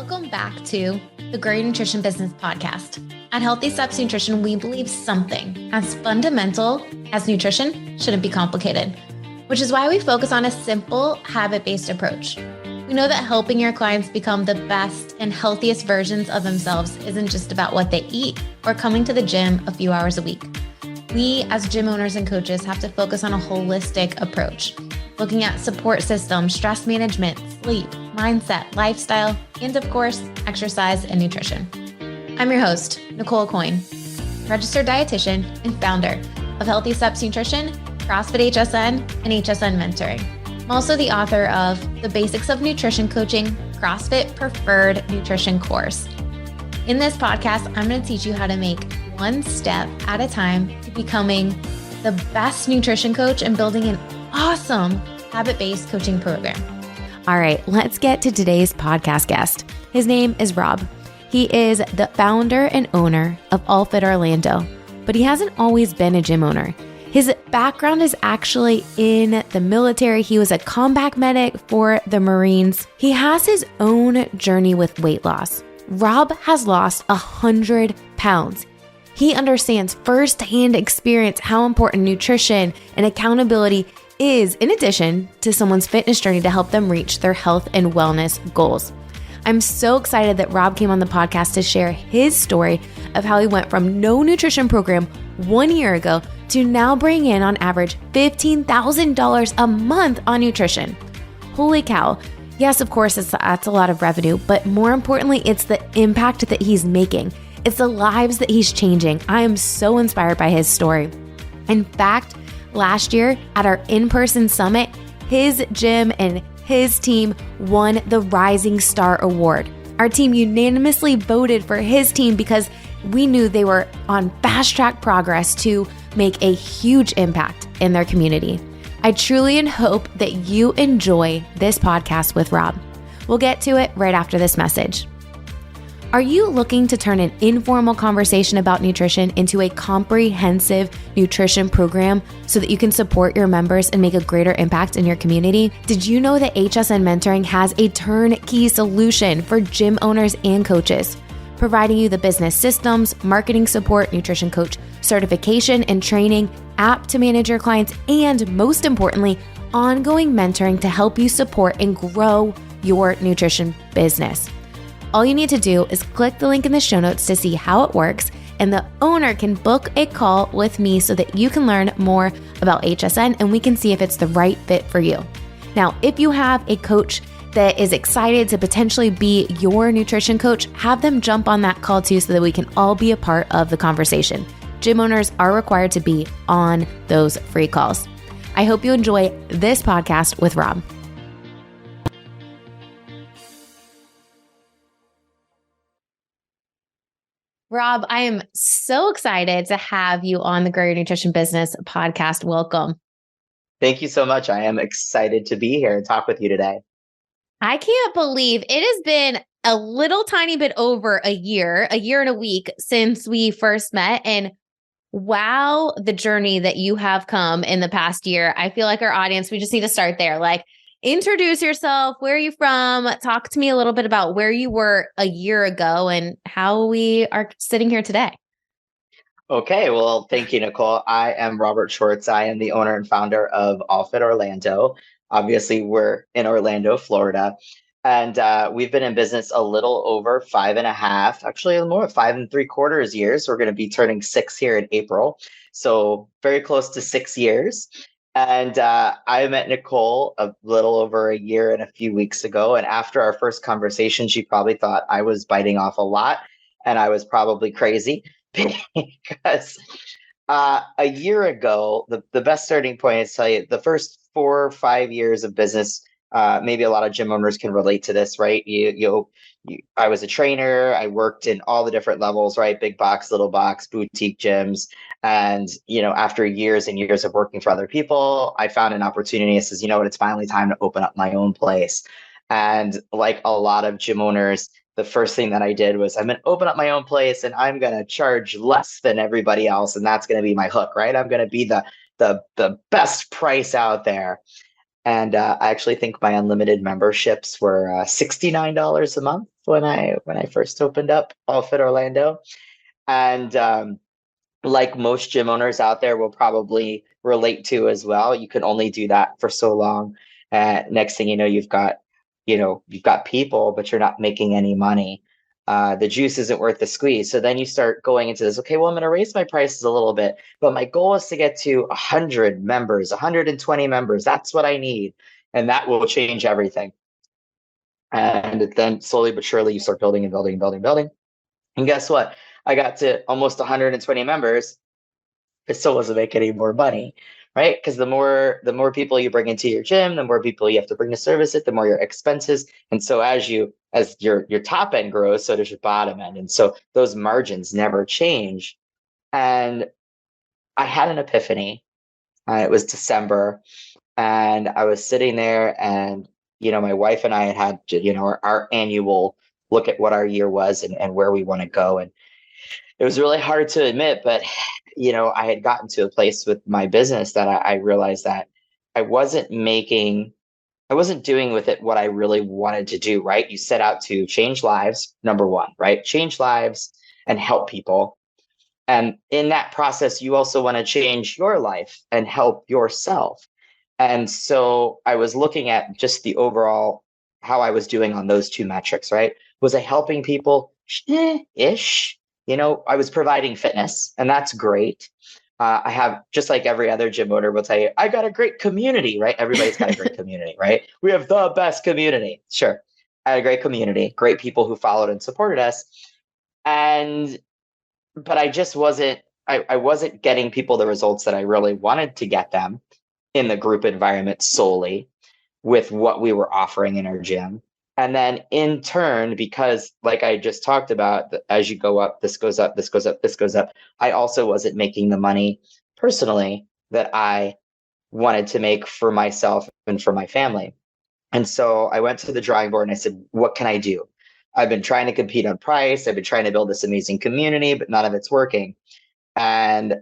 Welcome back to the Grow Your Nutrition Business podcast. At Healthy Steps Nutrition, we believe something as fundamental as nutrition shouldn't be complicated, which is why we focus on a simple, habit-based approach. We know that helping your clients become the best and healthiest versions of themselves isn't just about what they eat or coming to the gym a few hours a week. We, as gym owners and coaches, have to focus on a holistic approach, looking at support systems, stress management, sleep, mindset, lifestyle, and of course, exercise and nutrition. I'm your host, Nicole Coyne, registered dietitian and founder of Healthy Steps Nutrition, CrossFit HSN, and HSN Mentoring. I'm also the author of The Basics of Nutrition Coaching, CrossFit Preferred Nutrition course. In this podcast, I'm going to teach you how to make one step at a time to becoming the best nutrition coach and building an awesome habit-based coaching program. All right, let's get to today's podcast guest. His name is Rob. He is the founder and owner of All Fit Orlando, but he hasn't always been a gym owner. His background is actually in the military. He was a combat medic for the Marines. He has his own journey with weight loss. Rob has lost 100 pounds. He understands firsthand experience how important nutrition and accountability is, in addition to someone's fitness journey to help them reach their health and wellness goals. I'm so excited that Rob came on the podcast to share his story of how he went from no nutrition program 1 year ago to now bringing in on average $15,000 a month on nutrition. Holy cow. Yes, of course, that's a lot of revenue, but more importantly, it's the impact that he's making. It's the lives that he's changing. I am so inspired by his story. In fact, last year at our in-person summit, his gym and his team won the Rising Star Award. Our team unanimously voted for his team because we knew they were on fast track progress to make a huge impact in their community. I truly hope that you enjoy this podcast with Rob. We'll get to it right after this message. Are you looking to turn an informal conversation about nutrition into a comprehensive nutrition program so that you can support your members and make a greater impact in your community? Did you know that HSN Mentoring has a turnkey solution for gym owners and coaches, providing you the business systems, marketing support, nutrition coach certification and training, app to manage your clients, and most importantly, ongoing mentoring to help you support and grow your nutrition business? All you need to do is click the link in the show notes to see how it works, and the owner can book a call with me so that you can learn more about HSN and we can see if it's the right fit for you. Now, if you have a coach that is excited to potentially be your nutrition coach, have them jump on that call too so that we can all be a part of the conversation. Gym owners are required to be on those free calls. I hope you enjoy this podcast with Rob. Rob, I am so excited to have you on the Grow Your Nutrition Business podcast. Welcome. Thank you so much. I am excited to be here and talk with you today. I can't believe it has been a little tiny bit over a year and a week since we first met. And wow, the journey that you have come in the past year. I feel like our audience, we just need to start there. Like, introduce yourself. Where are you from? Talk to me a little bit about where you were a year ago and how we are sitting here today. Okay, well, thank you, Nicole. I am Robert Schwartz. I am the owner and founder of All Fit Orlando. Obviously, we're in Orlando, Florida, and we've been in business a little over 5.5, actually more 5.75 years. We're going to be turning 6 here in April, so very close to 6 years. And I met Nicole a little over a year and a few weeks ago. And after our first conversation, she probably thought I was biting off a lot and I was probably crazy because a year ago, the best starting point is to tell you the first 4 or 5 years of business, maybe a lot of gym owners can relate to this, right? I was a trainer. I worked in all the different levels, right? Big box, little box, boutique gyms. And, after years and years of working for other people, I found an opportunity. I says, you know what, it's finally time to open up my own place. And like a lot of gym owners, the first thing that I did was I'm going to open up my own place and I'm going to charge less than everybody else. And that's going to be my hook, right? I'm going to be the best price out there. And I actually think my unlimited memberships were $69 a month when I first opened up All Fit Orlando. And like most gym owners out there will probably relate to as well, you can only do that for so long. Next thing you know, you've got people, but you're not making any money. The juice isn't worth the squeeze. So then you start going into this, okay, well, I'm going to raise my prices a little bit, but my goal is to get to 100 members, 120 members. That's what I need. And that will change everything. And then slowly but surely you start building and building and building and building. And guess what? I got to almost 120 members. It still doesn't make any more money, right? Because the more people you bring into your gym, the more people you have to bring to service it, the more your expenses. And so as your top end grows, so does your bottom end. And so those margins never change. And I had an epiphany. It was December, and I was sitting there, and my wife and I had our annual look at what our year was and where we want to go. And it was really hard to admit, but I had gotten to a place with my business that I realized that I wasn't doing with it what I really wanted to do, right? You set out to change lives, number one, right? Change lives and help people. And in that process, you also want to change your life and help yourself. And so I was looking at just the overall, how I was doing on those two metrics, right? Was I helping people? Ish. I was providing fitness, and that's great. I have, just like every other gym owner will tell you, I got a great community, right? Everybody's got a great community, right? We have the best community. Sure. I had a great community, great people who followed and supported us. But I wasn't getting people the results that I really wanted to get them in the group environment solely with what we were offering in our gym. And then in turn, because like I just talked about, as you go up, this goes up, this goes up, this goes up, I also wasn't making the money personally that I wanted to make for myself and for my family. And so I went to the drawing board and I said, what can I do? I've been trying to compete on price. I've been trying to build this amazing community, but none of it's working. And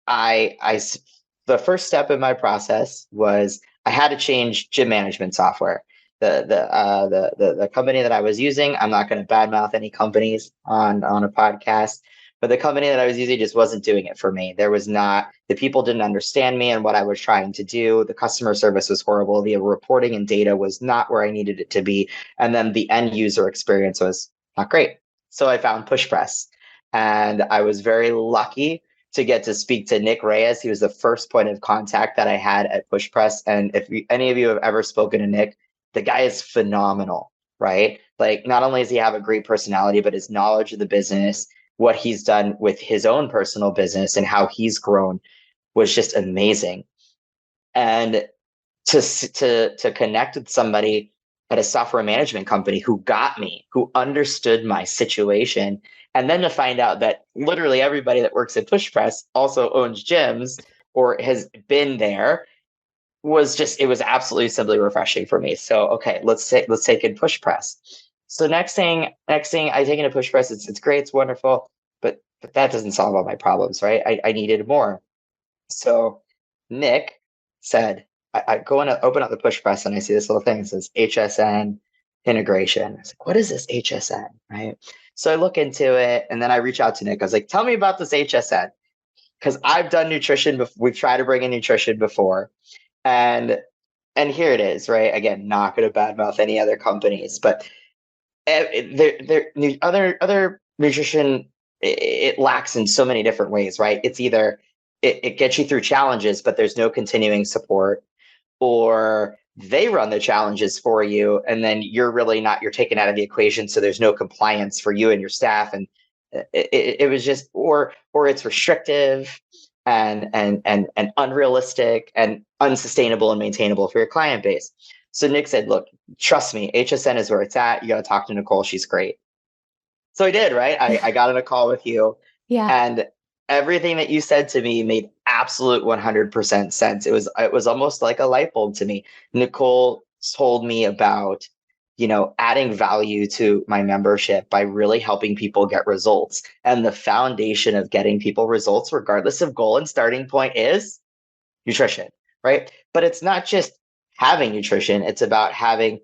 the first step in my process was I had to change gym management software. The company that I was using, I'm not going to badmouth any companies on a podcast, but the company that I was using just wasn't doing it for me. The people didn't understand me and what I was trying to do. The customer service was horrible. The reporting and data was not where I needed it to be. And then the end user experience was not great. So I found Push Press, and I was very lucky to get to speak to Nick Reyes. He was the first point of contact that I had at Push Press. And if any of you have ever spoken to Nick, the guy is phenomenal, right? Like, not only does he have a great personality, but his knowledge of the business, what he's done with his own personal business and how he's grown was just amazing. And to connect with somebody at a software management company who got me, who understood my situation, and then to find out that literally everybody that works at Push Press also owns gyms or has been there, it was absolutely simply refreshing for me. So, okay, let's take in Push Press. So next thing I take into Push Press, it's great, it's wonderful, but that doesn't solve all my problems, right? I needed more. So Nick said, I go in, open up the Push Press, and I see this little thing that says HSN integration. I was like, what is this HSN, right? So I look into it, and then I reach out to Nick. I was like, tell me about this HSN, because I've done nutrition before. We've tried to bring in nutrition before. And here it is, right? Again, not going to badmouth any other companies, but other nutrition, it lacks in so many different ways, right? It's either it gets you through challenges, but there's no continuing support, or they run the challenges for you, and then you're taken out of the equation, so there's no compliance for you and your staff, and it was just, or it's restrictive and unrealistic and unsustainable and maintainable for your client base. So Nick said, look, trust me, HSN is where it's at. You got to talk to Nicole. She's great. So I did, right? I got on a call with you. Yeah. And everything that you said to me made absolute 100% sense. It was almost like a light bulb to me. Nicole told me about, adding value to my membership by really helping people get results. And the foundation of getting people results, regardless of goal and starting point, is nutrition, right? But it's not just having nutrition. It's about having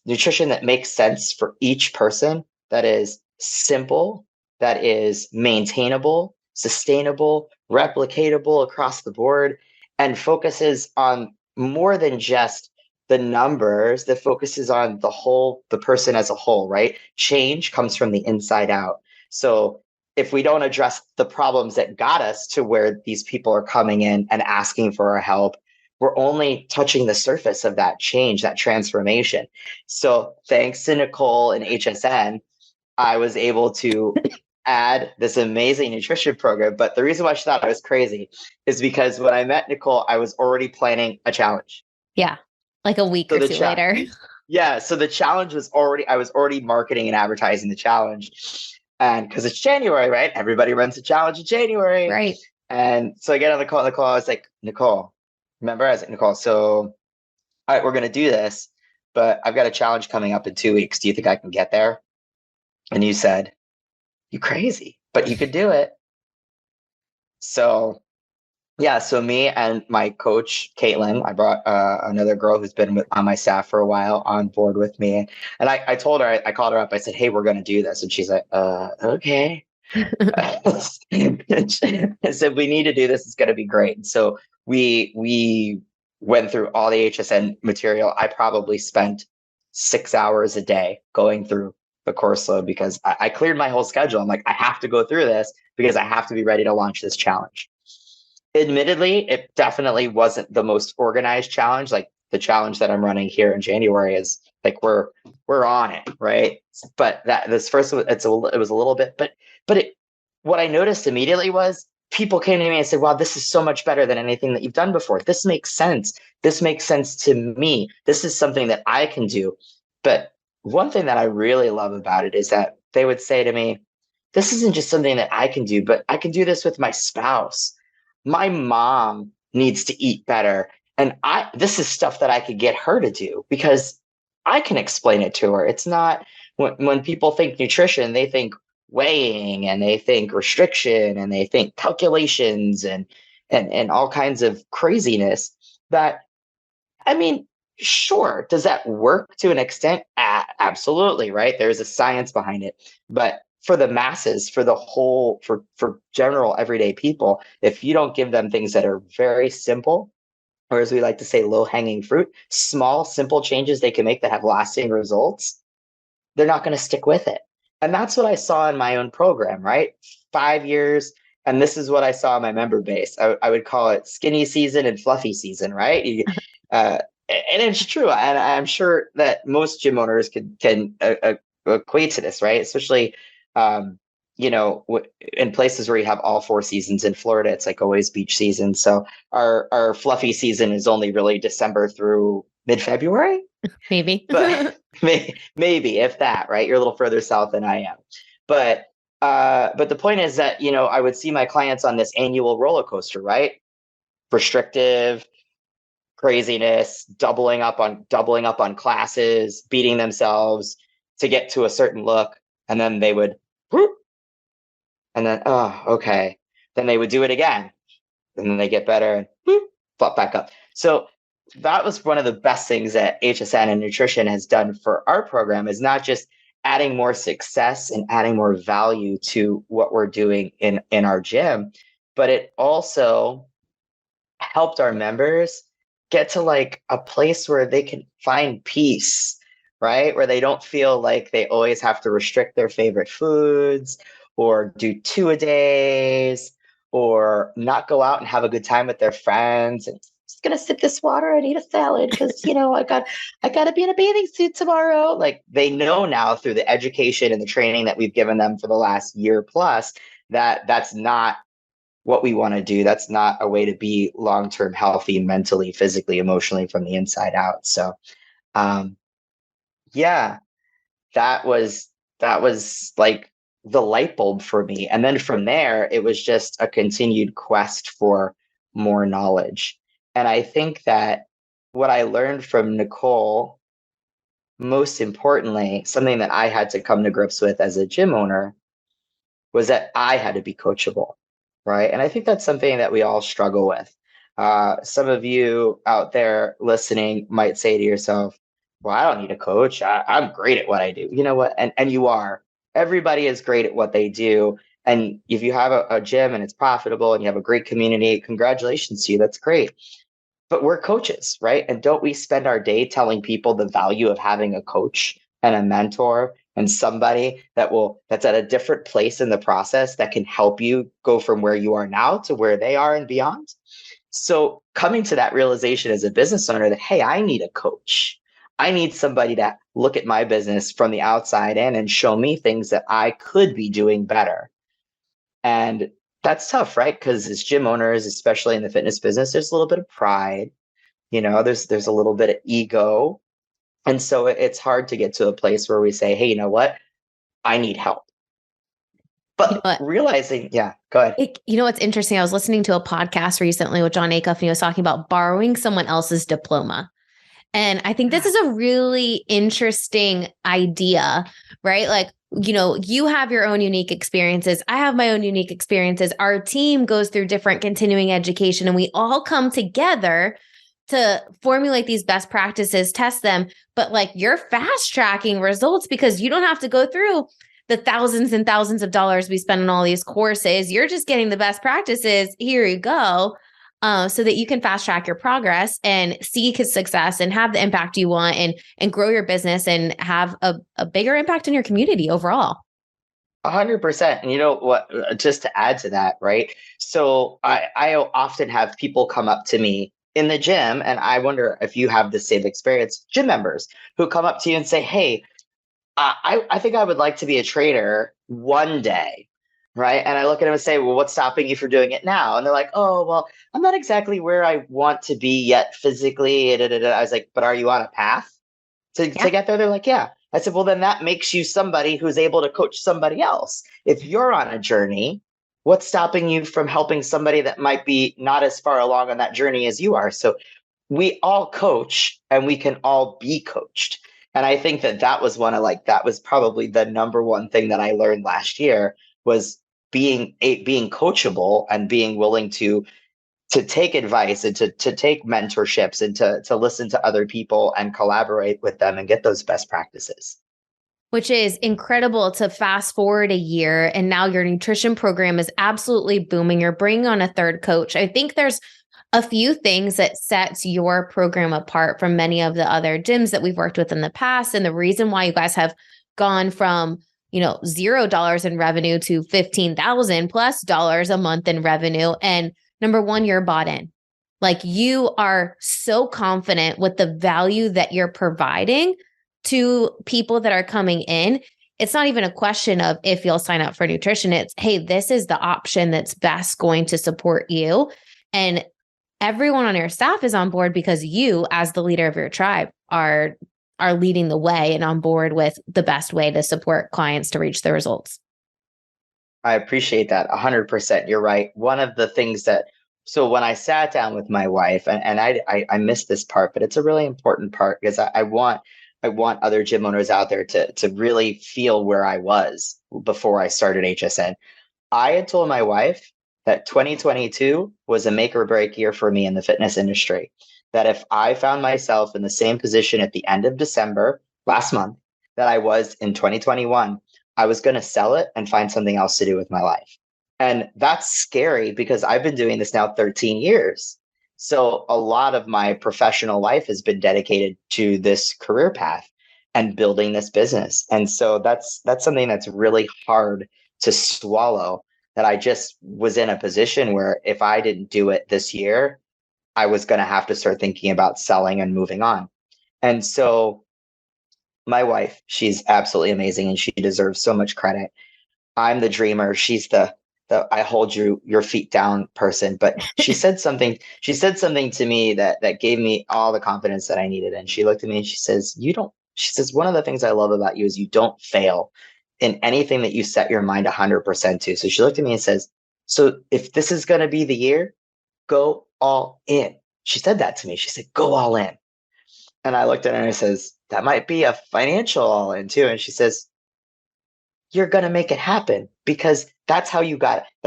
nutrition that makes sense for each person, that is simple, that is maintainable, sustainable, replicatable across the board, and focuses on more than just the numbers, that focuses on the person as a whole, right? Change comes from the inside out. So if we don't address the problems that got us to where these people are coming in and asking for our help, we're only touching the surface of that change, that transformation. So thanks to Nicole and HSN, I was able to add this amazing nutrition program. But the reason why she thought I was crazy is because when I met Nicole, I was already planning a challenge. Yeah. Like a week So or two later. Yeah. So the challenge was I was already marketing and advertising the challenge. And because it's January, right? Everybody runs a challenge in January. Right. And so I get on the call. Nicole, I was like, Nicole, remember? I was like, Nicole, so all right, we're going to do this, but I've got a challenge coming up in 2 weeks. Do you think I can get there? And you said, you crazy, but you could do it. So yeah, so me and my coach, Caitlin, I brought another girl who's been on my staff for a while on board with me. And I told her, I called her up, I said, hey, we're going to do this. And she's like, okay. I said, we need to do this. It's going to be great. And so we went through all the HSN material. I probably spent 6 hours a day going through the course load because I cleared my whole schedule. I'm like, I have to go through this because I have to be ready to launch this challenge. Admittedly, it definitely wasn't the most organized challenge. Like the challenge that I'm running here in January is like we're on it, right? But this first one, it was a little bit, but what I noticed immediately was people came to me and said, "Wow, this is so much better than anything that you've done before. This makes sense. This makes sense to me. This is something that I can do." But one thing that I really love about it is that they would say to me, "This isn't just something that I can do, but I can do this with my spouse. My mom needs to eat better. And this is stuff that I could get her to do because I can explain it to her." It's not when people think nutrition, they think weighing and they think restriction and they think calculations and all kinds of craziness that, I mean, sure, does that work to an extent? Absolutely, right? There's a science behind it. But for the masses, for the whole, for general everyday people, if you don't give them things that are very simple, or as we like to say, low hanging fruit, small, simple changes they can make that have lasting results, they're not going to stick with it. And that's what I saw in my own program, right? 5 years. And this is what I saw in my member base. I would call it skinny season and fluffy season, right? And it's true. And I'm sure that most gym owners can equate to this, right? Especially, in places where you have all 4 seasons. In Florida, it's like always beach season. So our fluffy season is only really December through mid-February. Maybe. But maybe if that, right? You're a little further south than I am. But the point is that, I would see my clients on this annual roller coaster, right? Restrictive, craziness, doubling up on classes, beating themselves to get to a certain look. And then they would, whoop, and then, oh, okay. Then they would do it again. And then they get better and whoop, flop back up. So that was one of the best things that HSN and nutrition has done for our program, is not just adding more success and adding more value to what we're doing in our gym, but it also helped our members get to like a place where they can find peace, right? Where they don't feel like they always have to restrict their favorite foods or do 2-a-days or not go out and have a good time with their friends and just gonna sip this water and eat a salad because I gotta be in a bathing suit tomorrow. Like they know now through the education and the training that we've given them for the last year plus that that's not what we want to do. That's not a way to be long-term healthy mentally, physically, emotionally from the inside out. So yeah, that was like the light bulb for me. And then from there, it was just a continued quest for more knowledge. And I think that what I learned from Nicole, most importantly, something that I had to come to grips with as a gym owner, was that I had to be coachable, right? And I think that's something that we all struggle with. Some of you out there listening might say to yourself, well, I don't need a coach. I'm great at what I do. You know what? And you are. Everybody is great at what they do. And if you have a gym and it's profitable and you have a great community, congratulations to you. That's great. But we're coaches, right? And don't we spend our day telling people the value of having a coach and a mentor and somebody that's at a different place in the process that can help you go from where you are now to where they are and beyond? So coming to that realization as a business owner that, hey, I need a coach. I need somebody to look at my business from the outside in and show me things that I could be doing better. And that's tough, right? Because as gym owners, especially in the fitness business, there's a little bit of pride, there's a little bit of ego. And so it's hard to get to a place where we say, hey, you know what? I need help. You know But what? realizing, yeah, go ahead. What's interesting? I was listening to a podcast recently with John Acuff, and he was talking about borrowing someone else's diploma. And I think this is a really interesting idea, right? Like, you have your own unique experiences. I have my own unique experiences. Our team goes through different continuing education, and we all come together to formulate these best practices, test them. But like, you're fast tracking results because you don't have to go through the thousands and thousands of dollars we spend on all these courses. You're just getting the best practices. Here you go. So that you can fast track your progress and seek success and have the impact you want and grow your business and have a bigger impact in your community overall. 100%. And you know what, just to add to that, right? So I often have people come up to me in the gym, and I wonder if you have the same experience, gym members who come up to you and say, hey, I think I would like to be a trainer one day, right? And I look at them and say, well, what's stopping you from doing it now? And they're like, oh, well, I'm not exactly where I want to be yet physically. I was like, but are you on a path to get there? They're like, yeah. I said, well, then that makes you somebody who's able to coach somebody else. If you're on a journey, what's stopping you from helping somebody that might be not as far along on that journey as you are? So we all coach and we can all be coached. And I think that was that was probably the number one thing that I learned last year was being coachable and being willing to take advice and to take mentorships and to listen to other people and collaborate with them and get those best practices. Which is incredible to fast forward a year. And now your nutrition program is absolutely booming. You're bringing on a third coach. I think there's a few things that sets your program apart from many of the other gyms that we've worked with in the past. And the reason why you guys have gone from, $0 in revenue to $15,000+ a month in revenue. And number one, you're bought in. Like, you are so confident with the value that you're providing to people that are coming in. It's not even a question of if you'll sign up for nutrition. It's, hey, this is the option that's best going to support you. And everyone on your staff is on board because you, as the leader of your tribe, are leading the way and on board with the best way to support clients to reach the results. I appreciate that 100%. You're right. One of the things so when I sat down with my wife, and I missed this part, but it's a really important part because I want other gym owners out there to really feel where I was before I started HSN. I had told my wife that 2022 was a make or break year for me in the fitness industry. That if I found myself in the same position at the end of December last month that I was in 2021, I was going to sell it and find something else to do with my life. And that's scary because I've been doing this now 13 years. So a lot of my professional life has been dedicated to this career path and building this business. And so that's something that's really hard to swallow, that I just was in a position where if I didn't do it this year, I was going to have to start thinking about selling and moving on. And so my wife, she's absolutely amazing and she deserves so much credit. I'm the dreamer. She's the I hold your feet down person. But she said something to me that gave me all the confidence that I needed. And she looked at me and she says, one of the things I love about you is you don't fail in anything that you set your mind 100% to. So she looked at me and says, so if this is going to be the year, go all in. She said that to me. She said, go all in. And I looked at her and I says, that might be a financial all in too. And she says, you're going to make it happen because that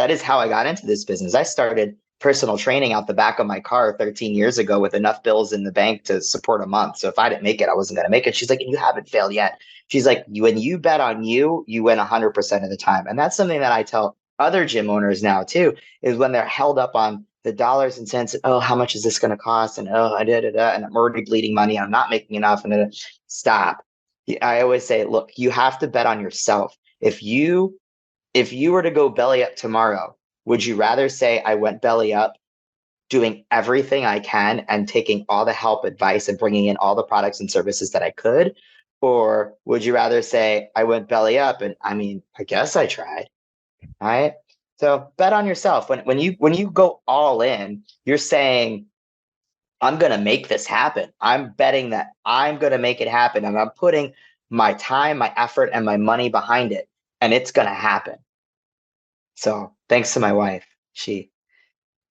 is how I got into this business. I started personal training out the back of my car 13 years ago with enough bills in the bank to support a month. So if I didn't make it, I wasn't going to make it. She's like, you haven't failed yet. She's like, when you bet on you, you win 100% of the time. And that's something that I tell other gym owners now too, is when they're held up on the dollars and cents. Oh, how much is this going to cost? And and I'm already bleeding money. I'm not making enough. And stop. I always say, look, you have to bet on yourself. If you were to go belly up tomorrow, would you rather say I went belly up doing everything I can and taking all the help, advice, and bringing in all the products and services that I could? Or would you rather say I went belly up and I guess I tried, right? So bet on yourself. When you go all in, you're saying, I'm going to make this happen. I'm betting that I'm going to make it happen. And I'm putting my time, my effort, and my money behind it. And it's going to happen. So thanks to my wife. She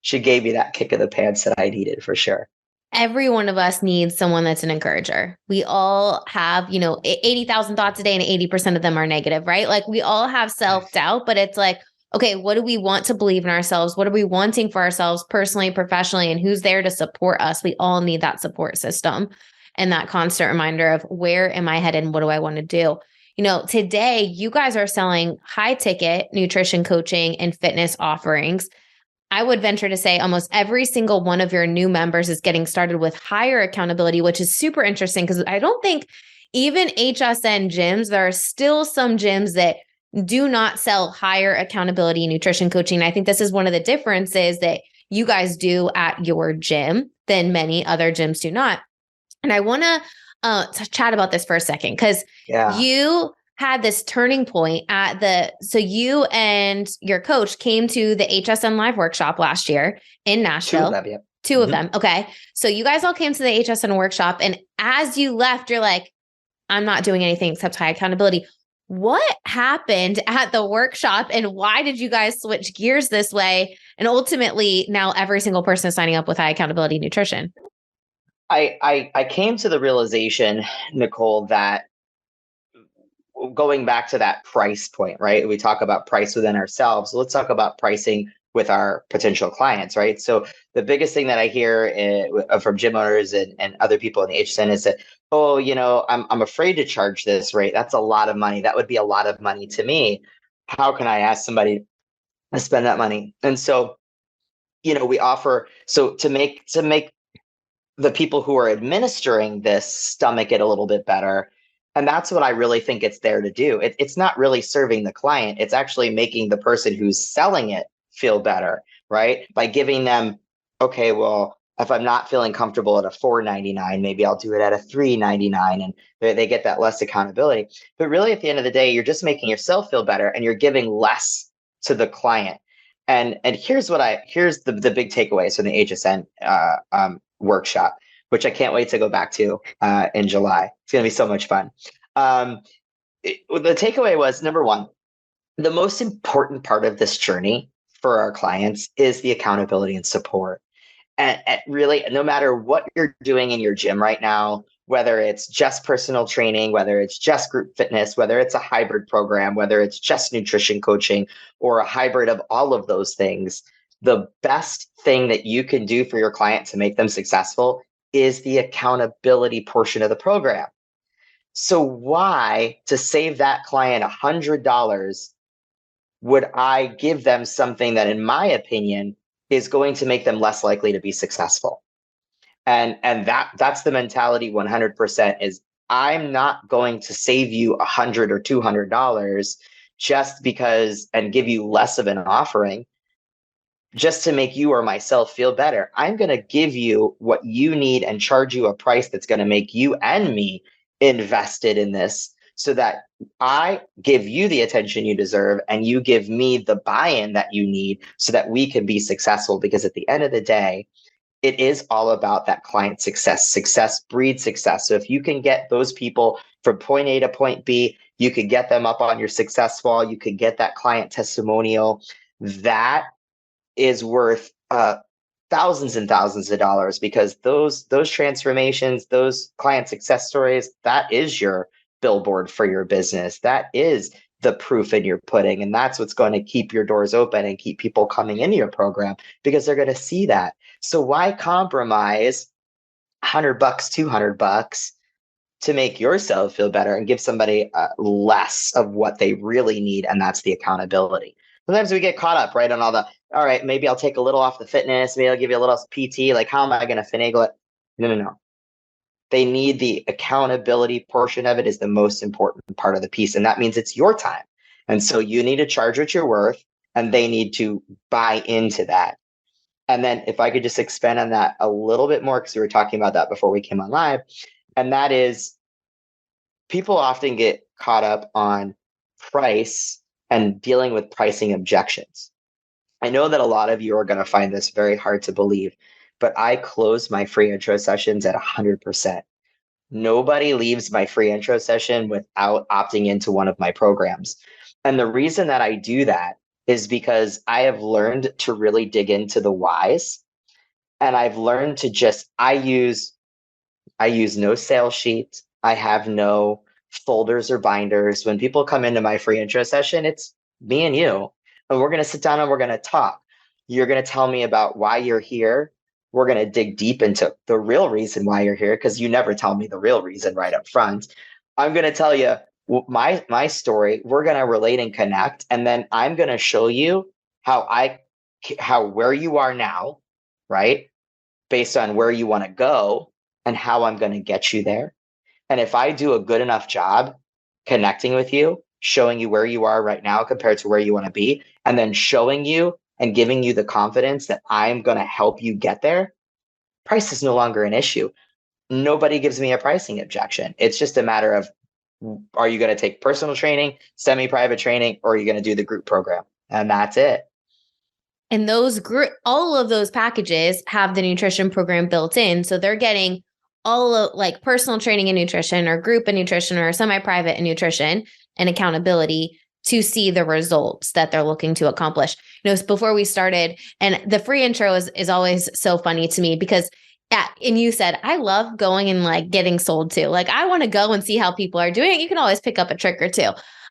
gave me that kick of the pants that I needed for sure. Every one of us needs someone that's an encourager. We all have, 80,000 thoughts a day and 80% of them are negative, right? Like we all have self-doubt, but it's like, okay, what do we want to believe in ourselves? What are we wanting for ourselves personally, professionally, and who's there to support us? We all need that support system and that constant reminder of where am I headed and what do I want to do? Today you guys are selling high ticket nutrition coaching and fitness offerings. I would venture to say almost every single one of your new members is getting started with higher accountability, which is super interesting because I don't think even HSN gyms, there are still some gyms that do not sell higher accountability nutrition coaching. I think this is one of the differences that you guys do at your gym than many other gyms do not. And I want to chat about this for a second because you had this turning point so you and your coach came to the HSN Live workshop last year in Nashville. Two of them. Okay. So you guys all came to the HSN workshop. And as you left, you're like, I'm not doing anything except high accountability. What happened at the workshop and why did you guys switch gears this way? And ultimately now every single person is signing up with high accountability nutrition. I came to the realization, Nicole, that going back to that price point, right? We talk about price within ourselves. So let's talk about pricing with our potential clients, right? So the biggest thing that I hear from gym owners and other people in the HSN is that, oh, I'm afraid to charge this rate. That's a lot of money. That would be a lot of money to me. How can I ask somebody to spend that money? And so, we offer, so to make the people who are administering this stomach it a little bit better. And that's what I really think it's there to do. It's not really serving the client. It's actually making the person who's selling it feel better, right? By giving them, okay, well, if I'm not feeling comfortable at a $4.99, maybe I'll do it at a $3.99, and they get that less accountability. But really, at the end of the day, you're just making yourself feel better, and you're giving less to the client. And here's the big takeaways from the HSN workshop, which I can't wait to go back to in July. It's going to be so much fun. The takeaway was, number one, the most important part of this journey for our clients is the accountability and support. And really, no matter what you're doing in your gym right now, whether it's just personal training, whether it's just group fitness, whether it's a hybrid program, whether it's just nutrition coaching or a hybrid of all of those things, the best thing that you can do for your client to make them successful is the accountability portion of the program. So why, to save that client $100, would I give them something that, in my opinion, is going to make them less likely to be successful? And that's the mentality 100%, is I'm not going to save you $100 or $200 just because, and give you less of an offering just to make you or myself feel better. I'm going to give you what you need and charge you a price that's going to make you and me invested in this, so that I give you the attention you deserve and you give me the buy-in that you need so that we can be successful. Because at the end of the day, it is all about that client success. Success breeds success. So if you can get those people from point A to point B, you could get them up on your success wall, you could get that client testimonial. That is worth thousands and thousands of dollars, because those transformations, those client success stories, that is your billboard for your business. That is the proof in your pudding. And that's what's going to keep your doors open and keep people coming into your program, because they're going to see that. So why compromise $100, $200 to make yourself feel better and give somebody less of what they really need? And that's the accountability. Sometimes we get caught up, right, on all all right, maybe I'll take a little off the fitness, maybe I'll give you a little PT. Like, how am I going to finagle it? No. They need the accountability portion of it is the most important part of the piece. And that means it's your time. And so you need to charge what you're worth, and they need to buy into that. And then if I could just expand on that a little bit more, because we were talking about that before we came on live, and that is, people often get caught up on price and dealing with pricing objections. I know that a lot of you are going to find this very hard to believe, but I close my free intro sessions at 100%. Nobody leaves my free intro session without opting into one of my programs. And the reason that I do that is because I have learned to really dig into the whys. And I've learned to I use no sales sheet. I have no folders or binders. When people come into my free intro session, it's me and you. And we're going to sit down and we're going to talk. You're going to tell me about why you're here. We're going to dig deep into the real reason why you're here, because you never tell me the real reason right up front. I'm going to tell you my story. We're going to relate and connect. And then I'm going to show you how where you are now, right? Based on where you want to go, and how I'm going to get you there. And if I do a good enough job connecting with you, showing you where you are right now compared to where you want to be, and then showing you and giving you the confidence that I'm going to help you get there, price is no longer an issue. Nobody gives me a pricing objection. It's just a matter of, are you going to take personal training, semi-private training, or are you going to do the group program? And that's it. And all of those packages have the nutrition program built in. So they're getting all of like personal training and nutrition, or group and nutrition, or semi-private and nutrition and accountability to see the results that they're looking to accomplish. Before we started, and the free intro is always so funny to me, because and you said, I love going and like getting sold to. Like, I want to go and see how people are doing it. You can always pick up a trick or two.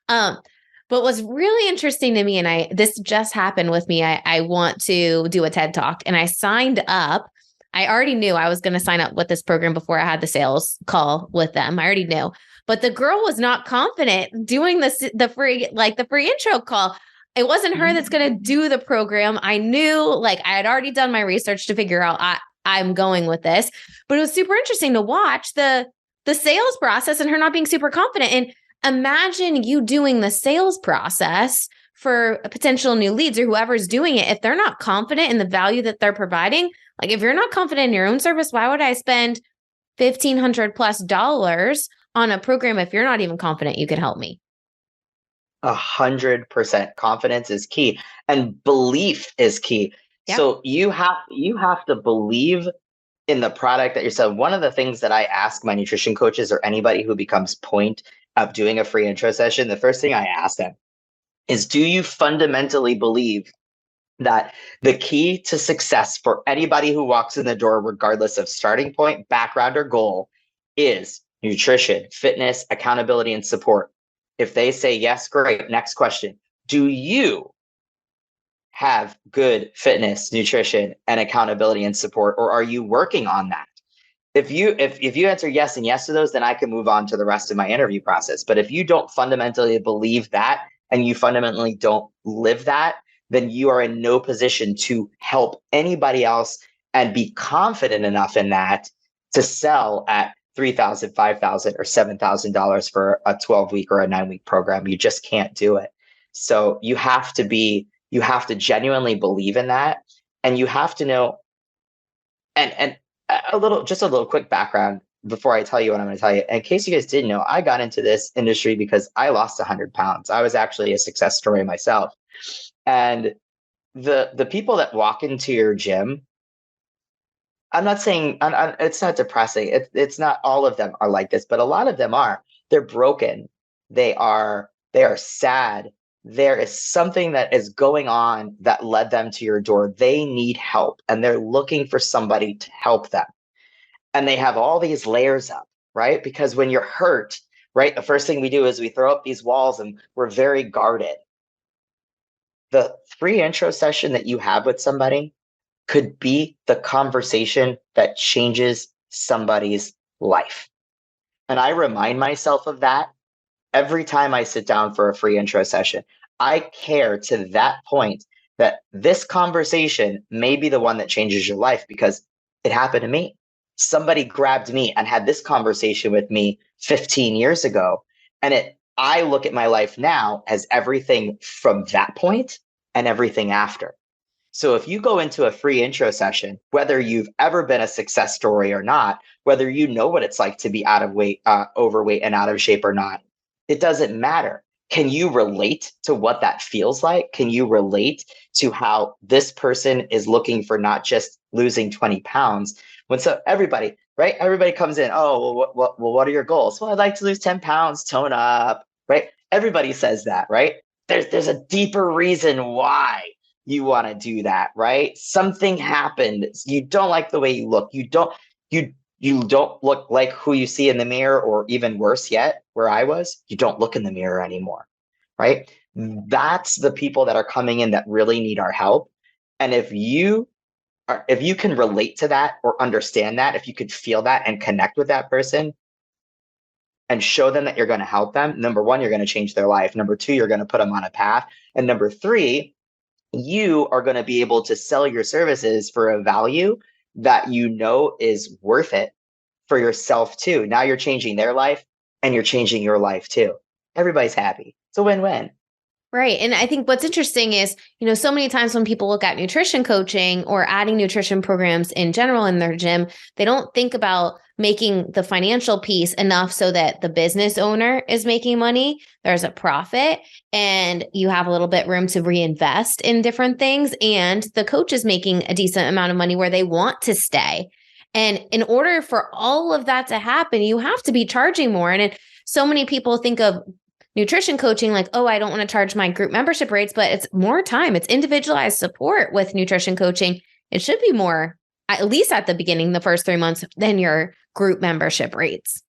But what's really interesting to me, and this just happened with me, I want to do a TED Talk, and I signed up. I already knew I was going to sign up with this program before I had the sales call with them. I already knew, but the girl was not confident doing the free intro call. It wasn't her that's going to do the program. I knew, like, I had already done my research to figure out I'm going with this, but it was super interesting to watch the sales process and her not being super confident. And imagine you doing the sales process for potential new leads or whoever's doing it. If they're not confident in the value that they're providing, like if you're not confident in your own service, why would I spend $1,500+ on a program if you're not even confident you could help me? 100% confidence is key, and belief is key. Yeah. So you have to believe in the product that you're selling. One of the things that I ask my nutrition coaches or anybody who becomes point of doing a free intro session, the first thing I ask them is, do you fundamentally believe that the key to success for anybody who walks in the door, regardless of starting point, background, or goal, is nutrition, fitness, accountability, and support? If they say yes, great. Next question. Do you have good fitness, nutrition, and accountability and support, or are you working on that? If you answer yes and yes to those, then I can move on to the rest of my interview process. But if you don't fundamentally believe that, and you fundamentally don't live that, then you are in no position to help anybody else and be confident enough in that to sell at $3,000, $5,000, or $7,000 for a 12-week or a 9-week program. You just can't do it. So you have to genuinely believe in that, and you have to know. And a little quick background before I tell you what I'm going to tell you. In case you guys didn't know, I got into this industry because I lost 100 pounds. I was actually a success story myself. And the people that walk into your gym, I'm not saying it's not depressing. It's not all of them are like this, but a lot of them are. They're broken. They are sad. There is something that is going on that led them to your door. They need help, and they're looking for somebody to help them. And they have all these layers up, right? Because when you're hurt, right? The first thing we do is we throw up these walls and we're very guarded. The free intro session that you have with somebody could be the conversation that changes somebody's life. And I remind myself of that every time I sit down for a free intro session. I care to that point that this conversation may be the one that changes your life because it happened to me. Somebody grabbed me and had this conversation with me 15 years ago. And I look at my life now as everything from that point and everything after. So if you go into a free intro session, whether you've ever been a success story or not, whether you know what it's like to be out of weight, overweight and out of shape or not, it doesn't matter. Can you relate to what that feels like? Can you relate to how this person is looking for not just losing 20 pounds? Everybody, right? Everybody comes in, oh, well, what are your goals? Well, I'd like to lose 10 pounds, tone up, right? Everybody says that, right? There's a deeper reason why you want to do that, right? Something happened. You don't like the way you look. You don't look like who you see in the mirror, or even worse yet, where I was, you don't look in the mirror anymore, right? That's the people that are coming in that really need our help. And if you can relate to that or understand that, if you could feel that and connect with that person and show them that you're going to help them, number one, you're going to change their life. Number two, you're going to put them on a path. And number three, you are going to be able to sell your services for a value that you know is worth it for yourself too. Now you're changing their life and you're changing your life too. Everybody's happy. It's a win-win. Right. And I think what's interesting is, so many times when people look at nutrition coaching or adding nutrition programs in general in their gym, they don't think about making the financial piece enough so that the business owner is making money, there's a profit, and you have a little bit room to reinvest in different things. And the coach is making a decent amount of money where they want to stay. And in order for all of that to happen, you have to be charging more. And so many people think of nutrition coaching like, oh, I don't want to charge my group membership rates, but it's more time. It's individualized support with nutrition coaching. It should be more, at least at the beginning, the first 3 months, than your group membership rates.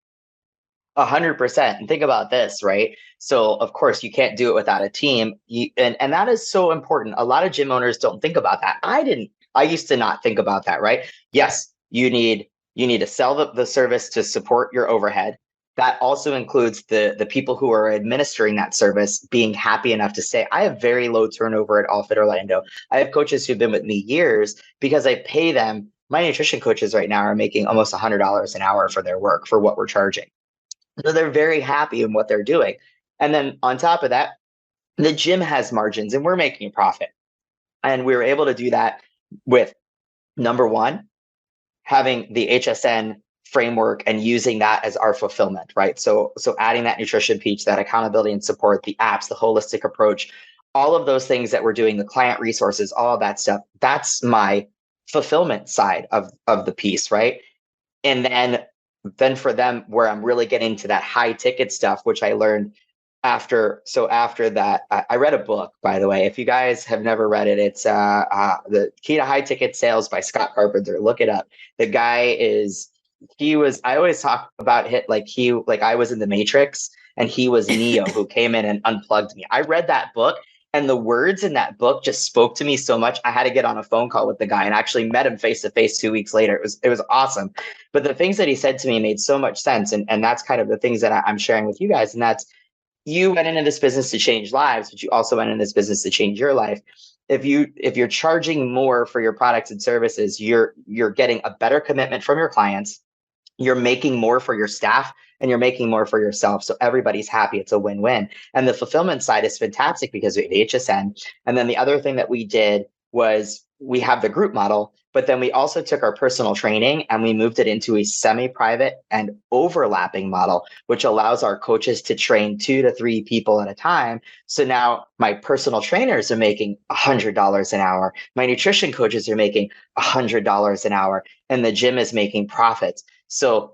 100%. And think about this, right? So of course you can't do it without a team. And that is so important. A lot of gym owners don't think about that. I used to not think about that, right? Yes, you need to sell the service to support your overhead. That also includes the people who are administering that service being happy enough to say, I have very low turnover at All Fit Orlando. I have coaches who've been with me years because I pay them. My nutrition coaches right now are making almost $100 an hour for their work, for what we're charging. So they're very happy in what they're doing. And then on top of that, the gym has margins and we're making a profit. And we were able to do that with, number one, having the HSN framework and using that as our fulfillment, right? So adding that nutrition piece, that accountability and support, the apps, the holistic approach, all of those things that we're doing, the client resources, all of that stuff, that's my fulfillment side of the piece, right? And then for them, where I'm really getting to that high ticket stuff, which I learned after that, I read a book, by the way. If you guys have never read it, it's The Key to High Ticket Sales by Scott Carpenter. Look it up. The guy I always talk about it like I was in the Matrix and he was Neo who came in and unplugged me. I read that book and the words in that book just spoke to me so much. I had to get on a phone call with the guy and actually met him face to face 2 weeks later. It was awesome. But the things that he said to me made so much sense. And that's kind of the things that I'm sharing with you guys. And that's, you went into this business to change lives, but you also went into this business to change your life. If you're charging more for your products and services, you're getting a better commitment from your clients. You're making more for your staff and you're making more for yourself. So everybody's happy. It's a win-win. And the fulfillment side is fantastic because we have HSN. And then the other thing that we did was we have the group model, but then we also took our personal training and we moved it into a semi-private and overlapping model, which allows our coaches to train 2 to 3 people at a time. So now my personal trainers are making $100 an hour. My nutrition coaches are making $100 an hour and the gym is making profits. So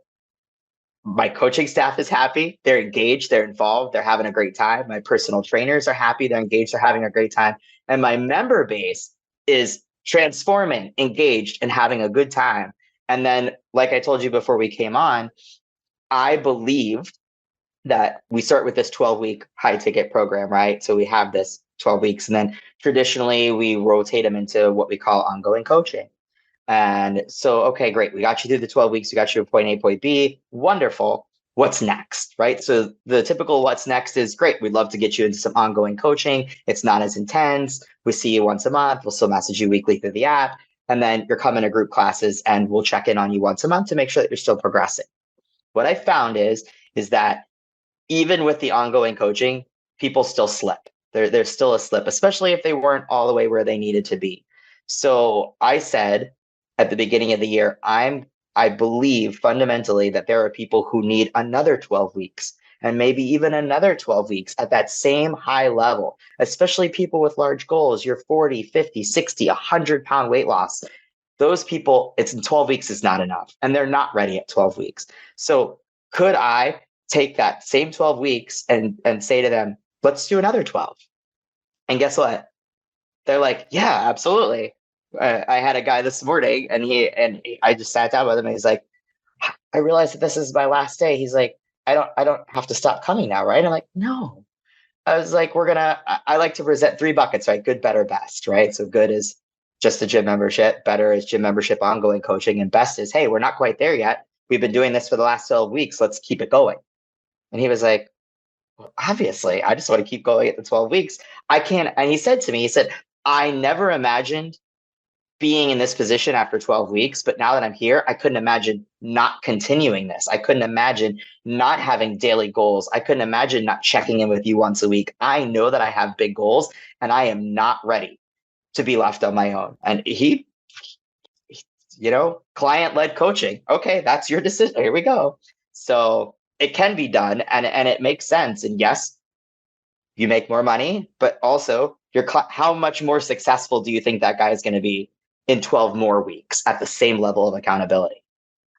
my coaching staff is happy. They're engaged. They're involved. They're having a great time. My personal trainers are happy. They're engaged. They're having a great time. And my member base is transforming, engaged, and having a good time. And then, like I told you before we came on, I believed that we start with this 12-week high ticket program, right? So we have this 12 weeks, and then traditionally we rotate them into what we call ongoing coaching. And so, okay, great. We got you through the 12 weeks. We got you to point A, point B. Wonderful. What's next, right? So the typical what's next is great. We'd love to get you into some ongoing coaching. It's not as intense. We see you once a month. We'll still message you weekly through the app. And then you're coming to group classes and we'll check in on you once a month to make sure that you're still progressing. What I found is that even with the ongoing coaching, people still slip. There's still a slip, especially if they weren't all the way where they needed to be. So I said at the beginning of the year, I believe fundamentally that there are people who need another 12 weeks and maybe even another 12 weeks at that same high level, especially people with large goals. You're 40, 50, 60, 100-pound weight loss. Those people, it's in 12 weeks is not enough, and they're not ready at 12 weeks. So could I take that same 12 weeks and say to them, let's do another 12? And guess what? They're like, yeah, absolutely. I had a guy this morning and I just sat down with him and he's like, I realized that this is my last day. He's like, I don't have to stop coming now, right? I'm like, no. I was like, I like to present 3 buckets, right? Good, better, best, right? So good is just the gym membership, better is gym membership, ongoing coaching, and best is, hey, we're not quite there yet. We've been doing this for the last 12 weeks. Let's keep it going. And he was like, well, obviously, I just want to keep going at the 12 weeks. I can't. And he said to me, he said, I never imagined being in this position after 12 weeks, but now that I'm here, I couldn't imagine not continuing this. I couldn't imagine not having daily goals. I couldn't imagine not checking in with you once a week. I know that I have big goals and I am not ready to be left on my own. And he client-led coaching. Okay, that's your decision. Here we go. So it can be done and it makes sense. And yes, you make more money, but also how much more successful do you think that guy is going to be in 12 more weeks at the same level of accountability?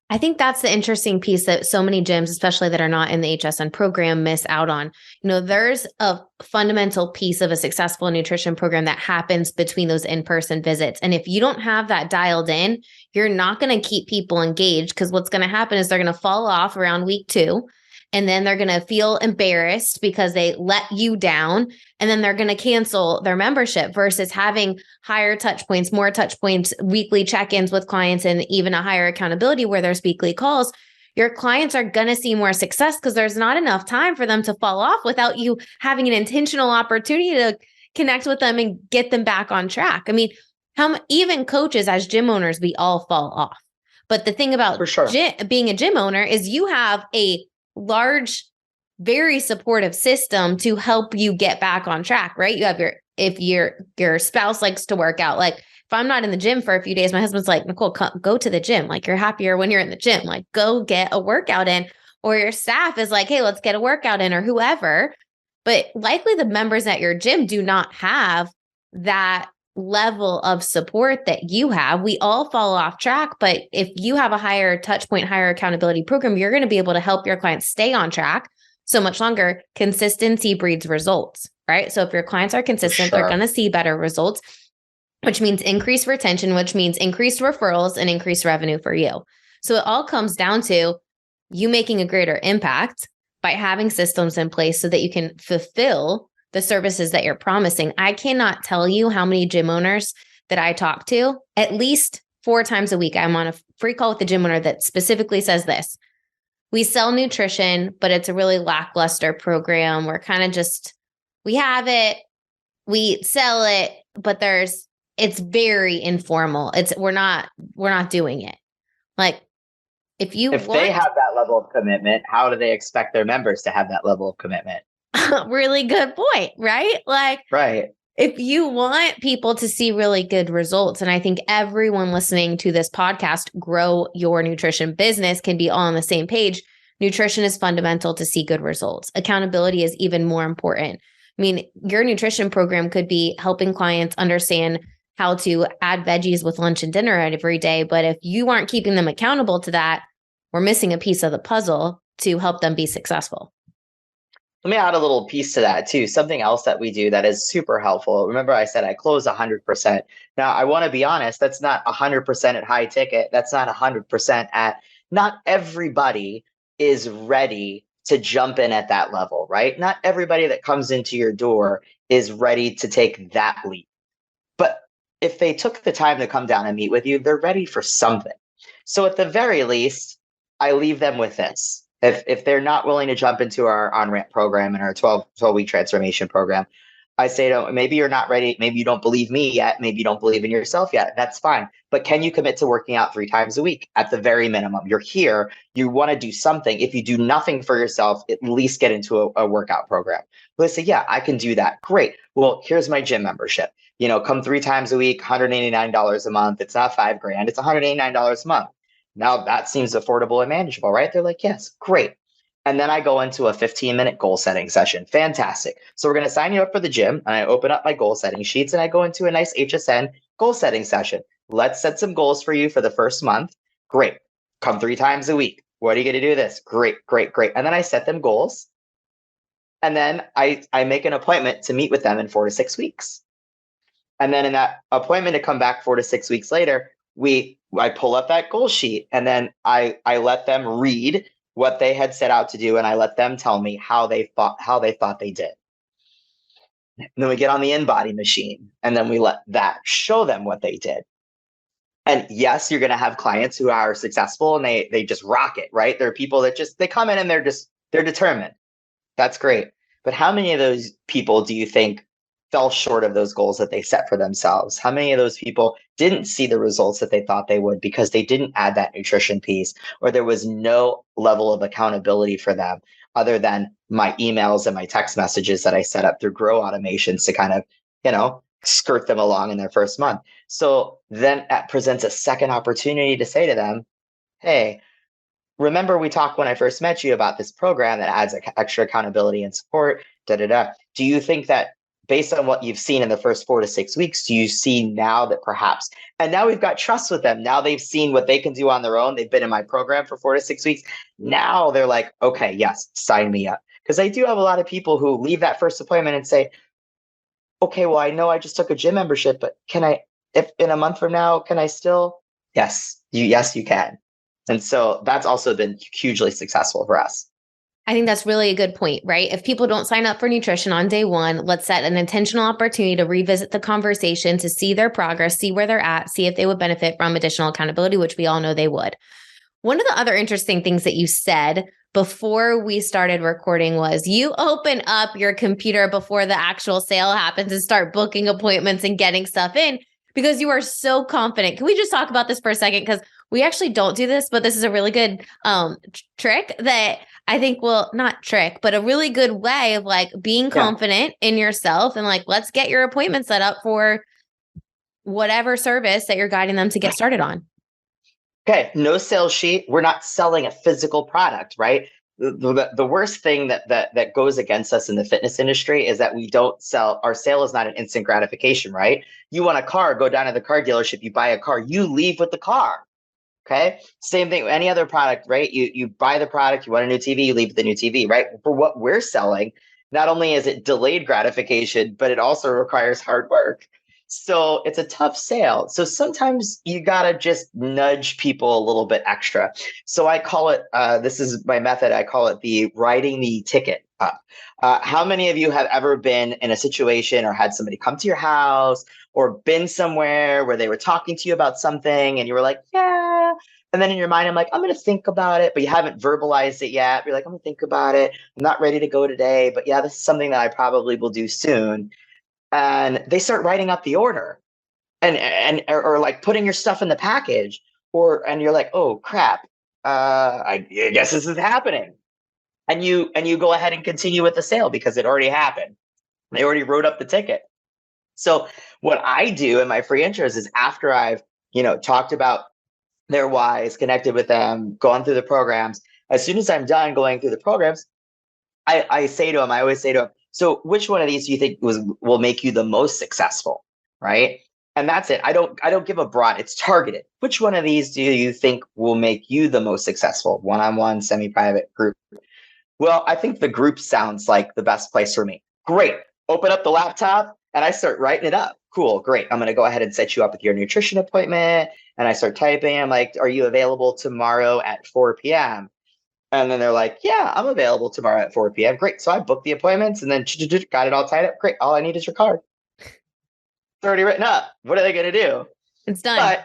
I think that's the interesting piece that so many gyms, especially that are not in the HSN program, miss out on. There's a fundamental piece of a successful nutrition program that happens between those in-person visits. And if you don't have that dialed in, you're not going to keep people engaged, because what's going to happen is they're going to fall off around week 2. And then they're going to feel embarrassed because they let you down. And then they're going to cancel their membership, versus having higher touch points, more touch points, weekly check-ins with clients, and even a higher accountability where there's weekly calls. Your clients are going to see more success because there's not enough time for them to fall off without you having an intentional opportunity to connect with them and get them back on track. I mean, even coaches as gym owners, we all fall off. But the thing about being a gym owner is you have a large, very supportive system to help you get back on track, right? You have if your spouse likes to work out, like if I'm not in the gym for a few days, my husband's like, Nicole, go to the gym. Like, you're happier when you're in the gym, like go get a workout in. Or your staff is like, hey, let's get a workout in, or whoever. But likely the members at your gym do not have that level of support that you have. We all fall off track, but if you have a higher touch point, higher accountability program, you're going to be able to help your clients stay on track so much longer. Consistency breeds results, right? So if your clients are consistent, they're going to see better results, which means increased retention, which means increased referrals and increased revenue for you. So it all comes down to you making a greater impact by having systems in place so that you can fulfill the services that you're promising. I cannot tell you how many gym owners that I talk to. At least 4 times a week, I'm on a free call with the gym owner that specifically says this: we sell nutrition, but it's a really lackluster program. We're kind of we have it, we sell it, but it's very informal. We're not doing it. Like, if they have that level of commitment, how do they expect their members to have that level of commitment? Really good point, right? Like, right. If you want people to see really good results, and I think everyone listening to this podcast, Grow Your Nutrition Business, can be all on the same page. Nutrition is fundamental to see good results. Accountability is even more important. I mean, your nutrition program could be helping clients understand how to add veggies with lunch and dinner every day. But if you aren't keeping them accountable to that, we're missing a piece of the puzzle to help them be successful. Let me add a little piece to that too. Something else that we do that is super helpful. Remember, I said I close 100%. Now, I want to be honest, that's not 100% at high ticket. That's not 100% at, not everybody is ready to jump in at that level, right? Not everybody that comes into your door is ready to take that leap. But if they took the time to come down and meet with you, they're ready for something. So at the very least, I leave them with this. If they're not willing to jump into our on-ramp program and our 12-week transformation program, I say to them, maybe you're not ready. Maybe you don't believe me yet. Maybe you don't believe in yourself yet. That's fine. But can you commit to working out 3 times a week at the very minimum? You're here. You want to do something. If you do nothing for yourself, at least get into a workout program. Well, they say, yeah, I can do that. Great. Well, here's my gym membership. Come 3 times a week, $189 a month. It's not $5,000. It's $189 a month. Now that seems affordable and manageable, right? They're like, yes, great. And then I go into a 15-minute goal setting session. Fantastic. So we're going to sign you up for the gym, and I open up my goal setting sheets and I go into a nice HSN goal setting session. Let's set some goals for you for the first month. Great. Come 3 times a week. What are you going to do this? Great, great, great. And then I set them goals. And then I make an appointment to meet with them in 4 to 6 weeks. And then in that appointment to come back 4 to 6 weeks later, I pull up that goal sheet, and then I let them read what they had set out to do, and I let them tell me how they thought they did. And then we get on the InBody machine, and then we let that show them what they did. And yes, you're going to have clients who are successful and they just rock it, right? There are people that they come in and they're determined. That's great. But how many of those people do you think fell short of those goals that they set for themselves? How many of those people didn't see the results that they thought they would because they didn't add that nutrition piece, or there was no level of accountability for them other than my emails and my text messages that I set up through Grow automations to kind of, skirt them along in their first month. So then that presents a second opportunity to say to them, hey, remember we talked when I first met you about this program that adds extra accountability and support, Do you think that based on what you've seen in the first 4 to 6 weeks, do you see now that perhaps, and now we've got trust with them. Now they've seen what they can do on their own. They've been in my program for 4 to 6 weeks. Now they're like, okay, yes, sign me up. Because I do have a lot of people who leave that first appointment and say, okay, well, I know I just took a gym membership, but if in a month from now, can I still? Yes, you can. And so that's also been hugely successful for us. I think that's really a good point, right? If people don't sign up for nutrition on day one, let's set an intentional opportunity to revisit the conversation, to see their progress, see where they're at, see if they would benefit from additional accountability, which we all know they would. One of the other interesting things that you said before we started recording was you open up your computer before the actual sale happens and start booking appointments and getting stuff in because you are so confident. Can we just talk about this for a second? Because we actually don't do this, but this is a really good trick that I think not trick, but a really good way of being confident in yourself and let's get your appointment set up for whatever service that you're guiding them to get started on. Okay, no sales sheet. We're not selling a physical product, right? The worst thing that goes against us in the fitness industry is that we don't sell. Our sale is not an instant gratification, right? You want a car, go down to the car dealership, you buy a car, you leave with the car. Okay, same thing with any other product, right? You buy the product, you want a new TV, you leave with the new TV, right? For what we're selling, not only is it delayed gratification, but it also requires hard work. So it's a tough sale. So sometimes you got to just nudge people a little bit extra. So I call it, this is my method, I call it the riding the ticket up. How many of you have ever been in a situation or had somebody come to your house or been somewhere where they were talking to you about something and you were like, yeah. And then in your mind, I'm like, I'm going to think about it, but you haven't verbalized it yet. You're like, I'm going to think about it. I'm not ready to go today, but yeah, this is something that I probably will do soon. And they start writing up the order or putting your stuff in the package and you're like, oh crap. I guess this is happening. And you go ahead and continue with the sale because it already happened. They already wrote up the ticket. So what I do in my free intros is after I've, talked about their whys, connected with them, gone through the programs, as soon as I'm done going through the programs, I always say to them, so which one of these do you think will make you the most successful? Right. And that's it. I don't give a broad, it's targeted. Which one of these do you think will make you the most successful? One-on-one, semi-private, group? Well, I think the group sounds like the best place for me. Great. Open up the laptop and I start writing it up. Cool. Great. I'm going to go ahead and set you up with your nutrition appointment. And I start typing. I'm like, are you available tomorrow at 4 p.m.? And then they're like, yeah, I'm available tomorrow at 4 p.m. Great. So I booked the appointments and then got it all tied up. Great. All I need is your card. It's already written up. What are they going to do? It's done.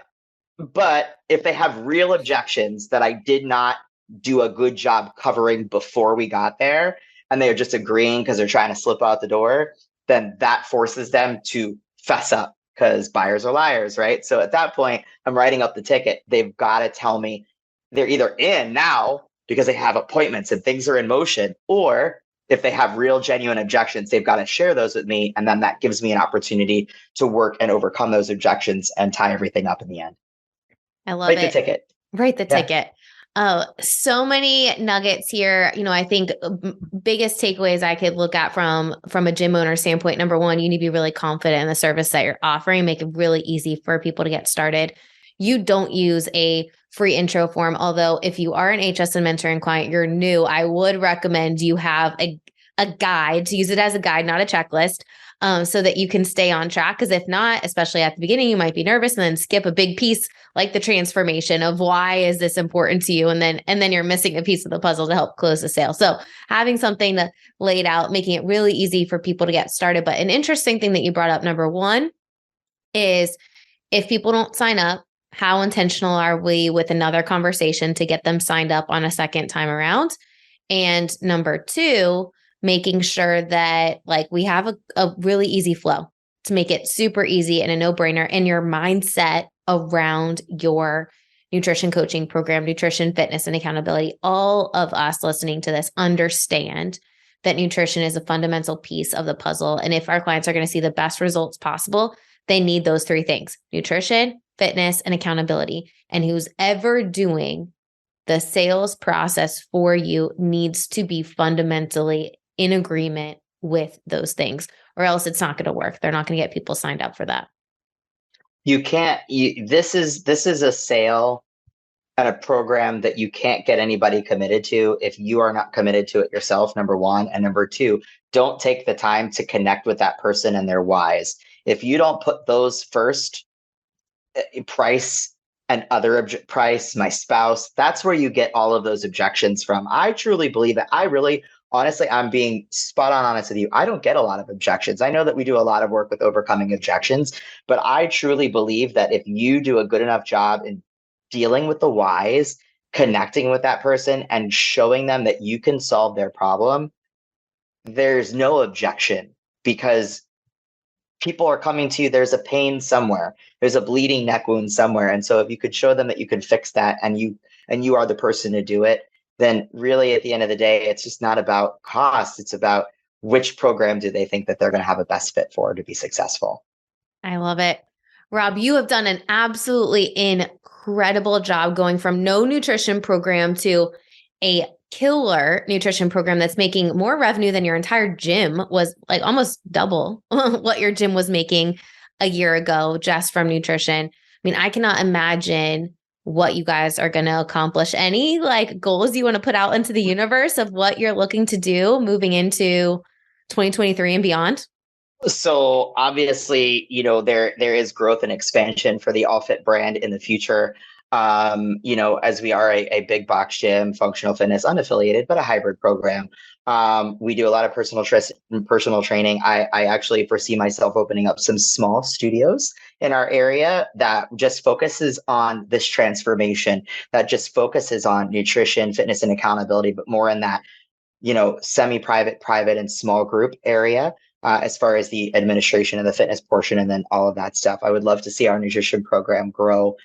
But if they have real objections that I did not do a good job covering before we got there, and they're just agreeing because they're trying to slip out the door, then that forces them to fess up because buyers are liars, right? So at that point, I'm writing up the ticket. They've got to tell me they're either in now because they have appointments and things are in motion, or if they have real genuine objections, they've got to share those with me. And then that gives me an opportunity to work and overcome those objections and tie everything up in the end. I love Write it. the ticket. Write the ticket. Oh, so many nuggets here. I think biggest takeaways I could look at from a gym owner standpoint. Number one, you need to be really confident in the service that you're offering. Make it really easy for people to get started. You don't use a free intro form. Although if you are an HS and mentoring client, you're new, I would recommend you have a guide, to use it as a guide, not a checklist, so that you can stay on track. Because if not, especially at the beginning, you might be nervous and then skip a big piece like the transformation of why is this important to you, and then you're missing a piece of the puzzle to help close the sale. So having something that laid out, making it really easy for people to get started. But an interesting thing that you brought up, number one, is if people don't sign up, how intentional are we with another conversation to get them signed up on a second time around? And number two, making sure that we have a really easy flow to make it super easy and a no-brainer, and your mindset around your nutrition coaching program, nutrition, fitness, and accountability. All of us listening to this understand that nutrition is a fundamental piece of the puzzle. And if our clients are going to see the best results possible, they need those three things: nutrition, fitness, and accountability. And who's ever doing the sales process for you needs to be fundamentally in agreement with those things, or else it's not going to work. They're not going to get people signed up for that. You can't, this is a sale and a program that you can't get anybody committed to if you are not committed to it yourself, number one. And number two, don't take the time to connect with that person and their whys. If you don't put those first, price and other price, my spouse, that's where you get all of those objections from. I truly believe that. Honestly, I'm being spot on honest with you. I don't get a lot of objections. I know that we do a lot of work with overcoming objections, but I truly believe that if you do a good enough job in dealing with the whys, connecting with that person and showing them that you can solve their problem, there's no objection, because people are coming to you. There's a pain somewhere. There's a bleeding neck wound somewhere. And so if you could show them that you can fix that, and you are the person to do it, then really at the end of the day, it's just not about cost. It's about which program do they think that they're going to have a best fit for to be successful. I love it. Rob, you have done an absolutely incredible job going from no nutrition program to a killer nutrition program that's making more revenue than your entire gym was, almost double what your gym was making a year ago just from nutrition. I mean, I cannot imagine what you guys are going to accomplish. Any goals you want to put out into the universe of what you're looking to do moving into 2023 and beyond? So obviously, there is growth and expansion for the All Fit brand in the future. As we are a big box gym, functional fitness, unaffiliated, but a hybrid program. We do a lot of personal training. I actually foresee myself opening up some small studios in our area that just focuses on this transformation, that just focuses on nutrition, fitness, and accountability, but more in that, semi-private, private, and small group area. As far as the administration and the fitness portion, and then all of that stuff, I would love to see our nutrition program grow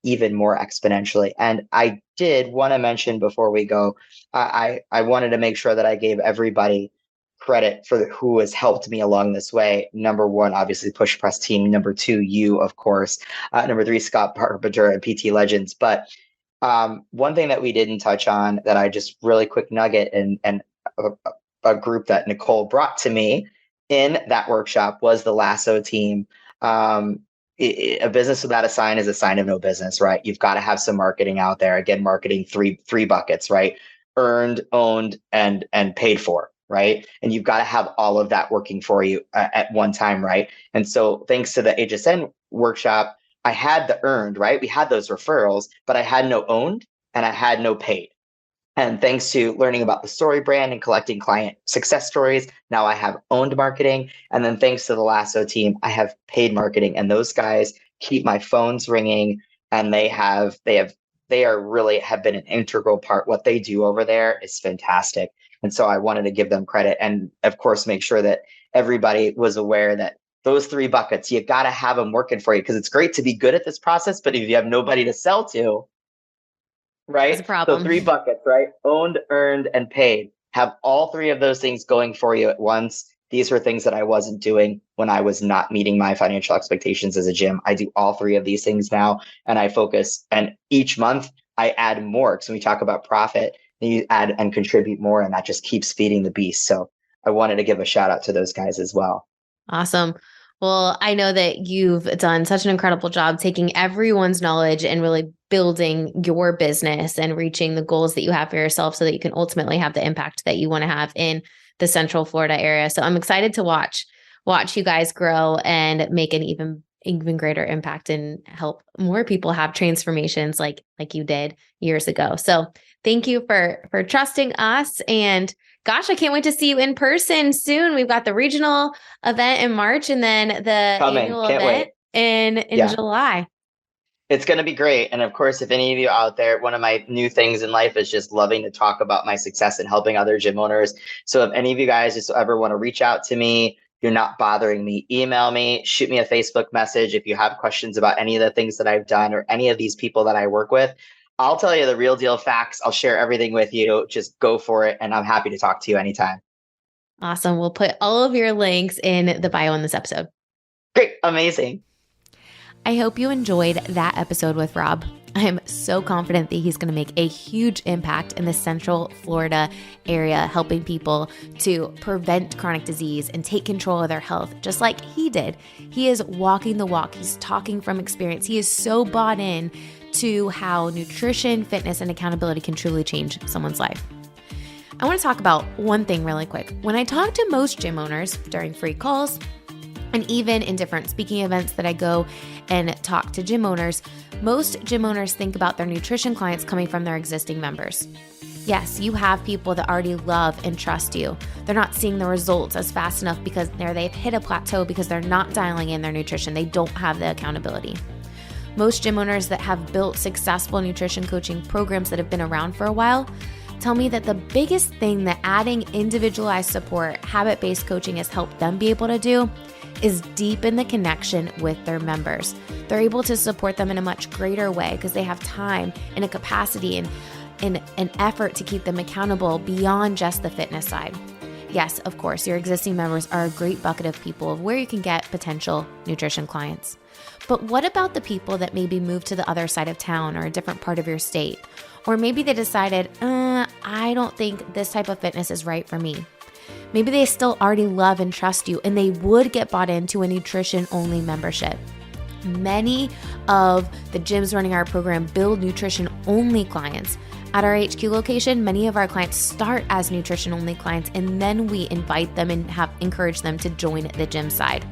even more exponentially. And I did want to mention before we go, I wanted to make sure that I gave everybody credit for who has helped me along this way. Number one, obviously, Push Press team. Number two, you, of course. Number three, Scott Carpenter and PT Legends. But one thing that we didn't touch on that I just really quick nugget, and a group that Nicole brought to me in that workshop was the Lasso team. A business without a sign is a sign of no business, right? You've got to have some marketing out there. Again, marketing, three buckets, right? Earned, owned, and paid for, right? And you've got to have all of that working for you at one time, right? And so thanks to the HSN workshop, I had the earned, right? We had those referrals, but I had no owned and I had no paid. And thanks to learning about the story brand and collecting client success stories, now I have owned marketing. And then thanks to the Lasso team, I have paid marketing. And those guys keep my phones ringing, and they are really have been an integral part. What they do over there is fantastic. And so I wanted to give them credit, and of course, make sure that everybody was aware that those three buckets, you got to have them working for you, because it's great to be good at this process, but if you have nobody to sell to, That's a right? So problem. three buckets, right? Owned, earned, and paid. Have all three of those things going for you at once. These were things that I wasn't doing when I was not meeting my financial expectations as a gym. I do all three of these things now, and I focus. And each month I add more. Because when we talk about profit, you add and contribute more, and that just keeps feeding the beast. So I wanted to give a shout out to those guys as well. Awesome. Well, I know that you've done such an incredible job taking everyone's knowledge and really building your business and reaching the goals that you have for yourself so that you can ultimately have the impact that you want to have in the Central Florida area. So I'm excited to watch you guys grow and make an even greater impact and help more people have transformations like you did years ago. So thank you for trusting us, and gosh, I can't wait to see you in person soon. We've got the regional event in March, and then the annual Can't event wait. in July. It's going to be great. And of course, if any of you out there, one of my new things in life is just loving to talk about my success and helping other gym owners. So if any of you guys just ever want to reach out to me, you're not bothering me, email me, shoot me a Facebook message. If you have questions about any of the things that I've done or any of these people that I work with, I'll tell you the real deal facts. I'll share everything with you. Just go for it. And I'm happy to talk to you anytime. Awesome. We'll put all of your links in the bio in this episode. Great. Amazing. I hope you enjoyed that episode with Rob. I'm so confident that he's going to make a huge impact in the Central Florida area, helping people to prevent chronic disease and take control of their health, just like he did. He is walking the walk. He's talking from experience. He is so bought in to how nutrition, fitness, and accountability can truly change someone's life. I want to talk about one thing really quick. When I talk to most gym owners during free calls, and even in different speaking events that I go and talk to gym owners, most gym owners think about their nutrition clients coming from their existing members. Yes, you have people that already love and trust you. They're not seeing the results as fast enough because they've hit a plateau because they're not dialing in their nutrition. They don't have the accountability. Most gym owners that have built successful nutrition coaching programs that have been around for a while tell me that the biggest thing that adding individualized support, habit-based coaching has helped them be able to do is deepen the connection with their members. They're able to support them in a much greater way because they have time and a capacity and an effort to keep them accountable beyond just the fitness side. Yes, of course, your existing members are a great bucket of people of where you can get potential nutrition clients. But what about the people that maybe moved to the other side of town or a different part of your state? Or maybe they decided, I don't think this type of fitness is right for me. Maybe they still already love and trust you, and they would get bought into a nutrition-only membership. Many of the gyms running our program build nutrition-only clients. At our HQ location, many of our clients start as nutrition-only clients, and then we invite them and have encouraged them to join the gym side.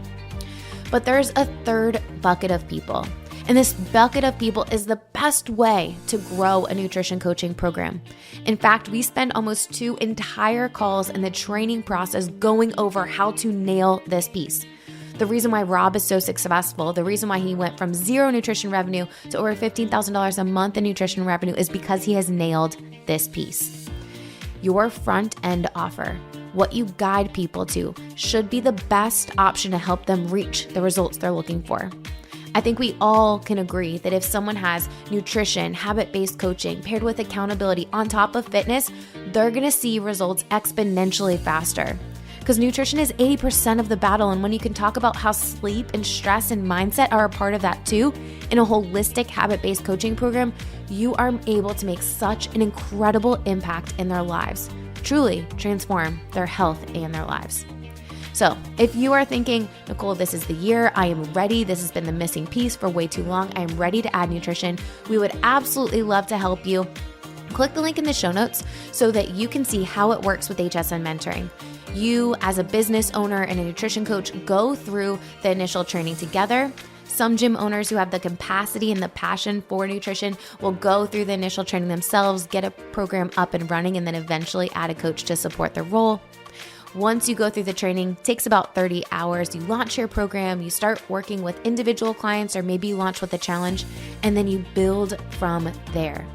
But there's a third bucket of people. And this bucket of people is the best way to grow a nutrition coaching program. In fact, we spend almost 2 entire calls in the training process going over how to nail this piece. The reason why Rob is so successful, the reason why he went from 0 nutrition revenue to over $15,000 a month in nutrition revenue is because he has nailed this piece. Your front end offer, what you guide people to, should be the best option to help them reach the results they're looking for. I think we all can agree that if someone has nutrition, habit-based coaching paired with accountability on top of fitness, they're going to see results exponentially faster. Because nutrition is 80% of the battle, and when you can talk about how sleep and stress and mindset are a part of that too, in a holistic habit-based coaching program, you are able to make such an incredible impact in their lives, truly transform their health and their lives. So if you are thinking, Nicole, this is the year, I am ready, this has been the missing piece for way too long, I am ready to add nutrition, we would absolutely love to help you. Click the link in the show notes so that you can see how it works with HSN Mentoring. You, as a business owner and a nutrition coach, go through the initial training together. Some gym owners who have the capacity and the passion for nutrition will go through the initial training themselves, get a program up and running, and then eventually add a coach to support their role. Once you go through the training, it takes about 30 hours. You launch your program, you start working with individual clients, or maybe you launch with a challenge, and then you build from there.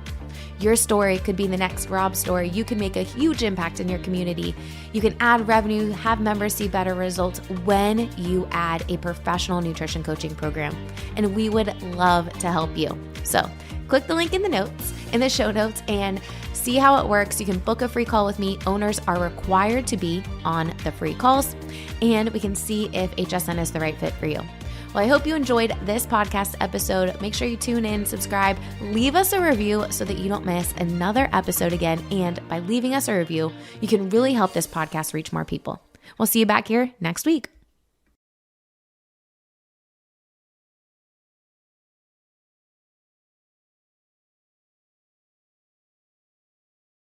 Your story could be the next Rob story. You can make a huge impact in your community. You can add revenue, have members see better results when you add a professional nutrition coaching program. And we would love to help you. So click the link in the show notes, and see how it works. You can book a free call with me. Owners are required to be on the free calls, and we can see if HSN is the right fit for you. Well, I hope you enjoyed this podcast episode. Make sure you tune in, subscribe, leave us a review so that you don't miss another episode again. And by leaving us a review, you can really help this podcast reach more people. We'll see you back here next week.